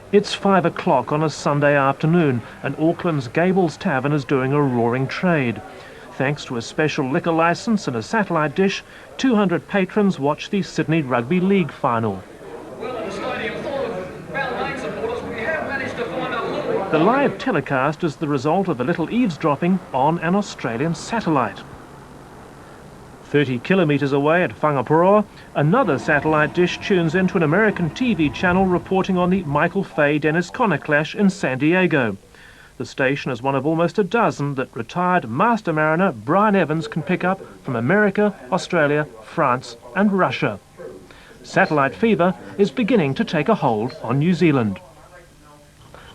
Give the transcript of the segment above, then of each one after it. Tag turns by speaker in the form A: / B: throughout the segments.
A: It's 5 o'clock on a Sunday afternoon and Auckland's Gables Tavern is doing a roaring trade. Thanks to a special liquor licence and a satellite dish, 200 patrons watch the Sydney Rugby League final. The live telecast is the result of a little eavesdropping on an Australian satellite. 30 kilometres away at Whangaparoa, another satellite dish tunes into an American TV channel reporting on the Michael Fay-Dennis Conner clash in San Diego. The station is one of almost a dozen that retired master mariner Brian Evans can pick up from America, Australia, France and Russia. Satellite fever is beginning to take a hold on New Zealand.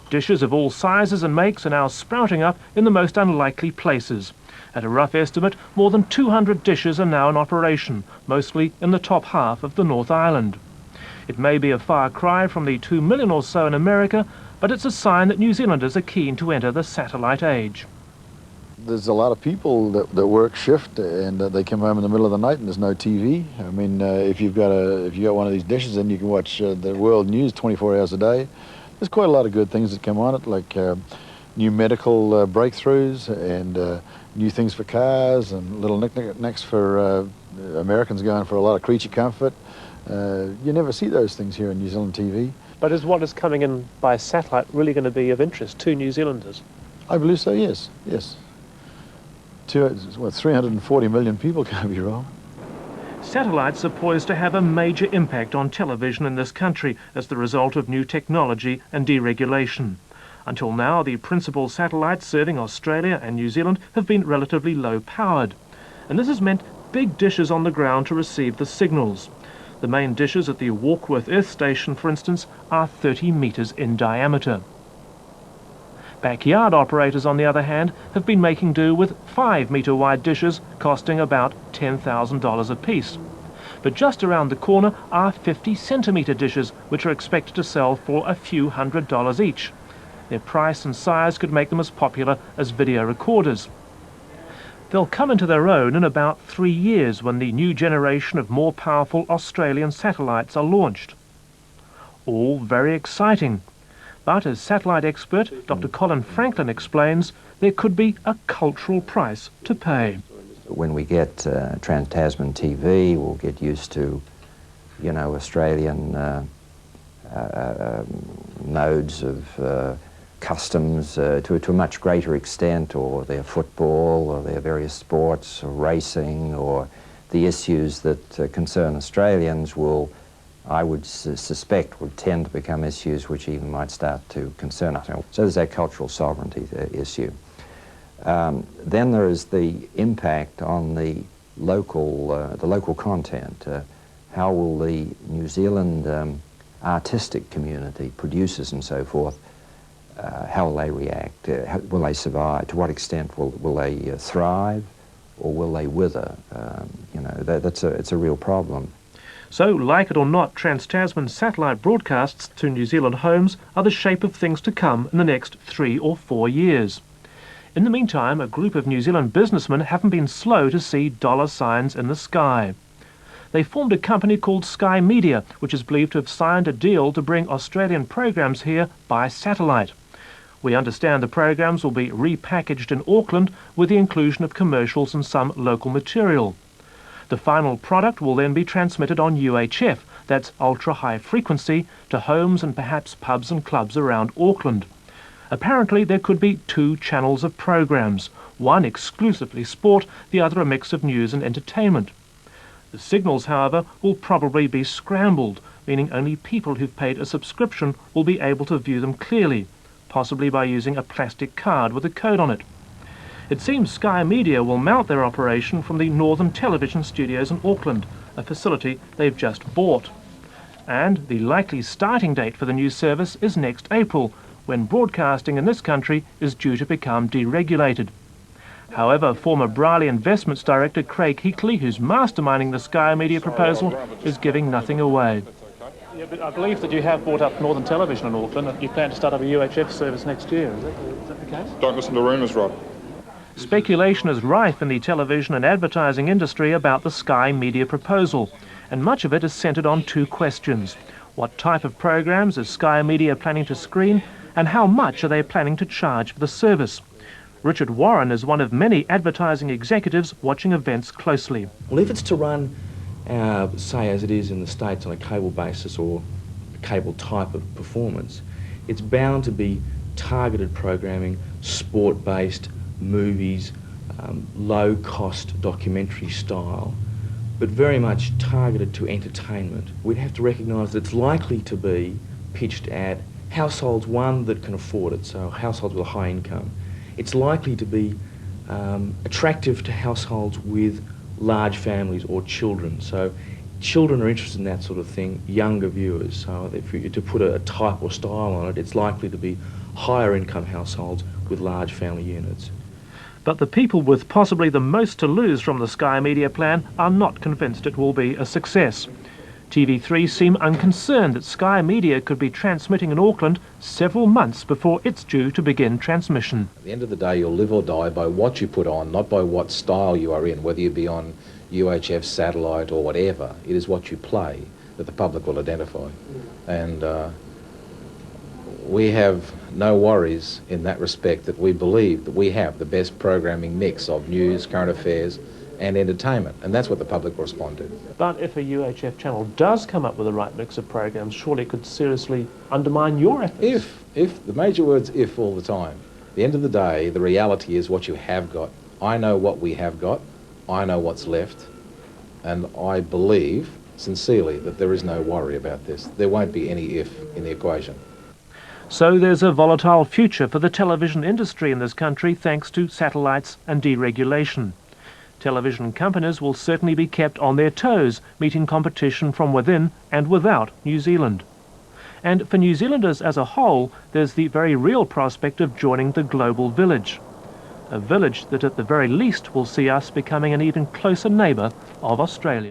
A: Dishes of all sizes and makes are now sprouting up in the most unlikely places. At a rough estimate, more than 200 dishes are now in operation, mostly in the top half of the North Island. It may be a far cry from the 2 million or so in America, but it's a sign that New Zealanders are keen to enter the satellite age.
B: There's a lot of people that work shift and they come home in the middle of the night and there's no TV. I mean, if you've got one of these dishes, then you can watch the world news 24 hours a day. There's quite a lot of good things that come on it, like new medical breakthroughs and new things for cars and little knickknacks for Americans going for a lot of creature comfort. You never see those things here on New Zealand TV.
A: But is what is coming in by satellite really going to be of interest to New Zealanders?
B: I believe so, yes, yes. 340 million people, can't be wrong.
A: Satellites are poised to have a major impact on television in this country as the result of new technology and deregulation. Until now, the principal satellites serving Australia and New Zealand have been relatively low-powered, and this has meant big dishes on the ground to receive the signals. The main dishes at the Warkworth Earth Station, for instance, are 30 metres in diameter. Backyard operators, on the other hand, have been making do with 5-metre-wide dishes costing about $10,000 apiece. But just around the corner are 50-centimetre dishes, which are expected to sell for a few $100s each. Their price and size could make them as popular as video recorders. They'll come into their own in about 3 years when the new generation of more powerful Australian satellites are launched. All very exciting. But as satellite expert Dr. Colin Franklin explains, there could be a cultural price to pay.
C: When we get Trans-Tasman TV, we'll get used to, Australian modes of customs to a much greater extent, or their football, or their various sports, or racing, or the issues that concern Australians will, I would suspect, would tend to become issues which even might start to concern us. So there's that cultural sovereignty issue. Then there is the impact on the local content. How will the New Zealand artistic community, producers and so forth, how will they react? Will they survive? To what extent will they thrive, or will they wither? It's a real problem.
A: So, like it or not, Trans-Tasman satellite broadcasts to New Zealand homes are the shape of things to come in the next 3 or 4 years. In the meantime, a group of New Zealand businessmen haven't been slow to see dollar signs in the sky. They formed a company called Sky Media, which is believed to have signed a deal to bring Australian programs here by satellite. We understand the programs will be repackaged in Auckland with the inclusion of commercials and some local material. The final product will then be transmitted on UHF, that's ultra-high frequency, to homes and perhaps pubs and clubs around Auckland. Apparently there could be 2 channels of programs, one exclusively sport, the other a mix of news and entertainment. The signals, however, will probably be scrambled, meaning only people who've paid a subscription will be able to view them clearly, possibly by using a plastic card with a code on it. It seems Sky Media will mount their operation from the Northern Television Studios in Auckland, a facility they've just bought. And the likely starting date for the new service is next April, when broadcasting in this country is due to become deregulated. However, former Braley Investments Director Craig Heatley, who's masterminding the Sky Media proposal, is giving nothing away. Yeah, but I believe that you have bought up Northern Television in Auckland and you plan to start up a UHF service next year. Is that the case?
D: Don't listen to rumours, Rod.
A: Speculation is rife in the television and advertising industry about the Sky Media proposal, and much of it is centred on 2 questions. What type of programs is Sky Media planning to screen, and how much are they planning to charge for the service? Richard Warren is one of many advertising executives watching events closely.
D: Well, if it's to run, say as it is in the States on a cable basis or a cable type of performance, it's bound to be targeted programming, sport-based, movies, low-cost documentary style, but very much targeted to entertainment. We'd have to recognise that it's likely to be pitched at households, one, that can afford it, so households with a high income. It's likely to be attractive to households with large families or children. So children are interested in that sort of thing, younger viewers. So if you to put a type or style on it, it's likely to be higher income households with large family units.
A: But the people with possibly the most to lose from the Sky Media plan are not convinced it will be a success. TV3 seem unconcerned that Sky Media could be transmitting in Auckland several months before it's due to begin transmission.
E: At the end of the day, you'll live or die by what you put on, not by what style you are in, whether you be on UHF, satellite or whatever. It is what you play that the public will identify. And we have no worries in that respect, that we believe that we have the best programming mix of news, current affairs and entertainment, and that's what the public will respond to.
A: But if a UHF channel does come up with the right mix of programs, surely it could seriously undermine your efforts.
E: If, the major word's if all the time. At the end of the day, the reality is what you have got. I know what we have got, I know what's left, and I believe sincerely that there is no worry about this. There won't be any if in the equation.
A: So there's a volatile future for the television industry in this country thanks to satellites and deregulation. Television companies will certainly be kept on their toes, meeting competition from within and without New Zealand. And for New Zealanders as a whole, there's the very real prospect of joining the global village. A village that at the very least will see us becoming an even closer neighbour of Australia.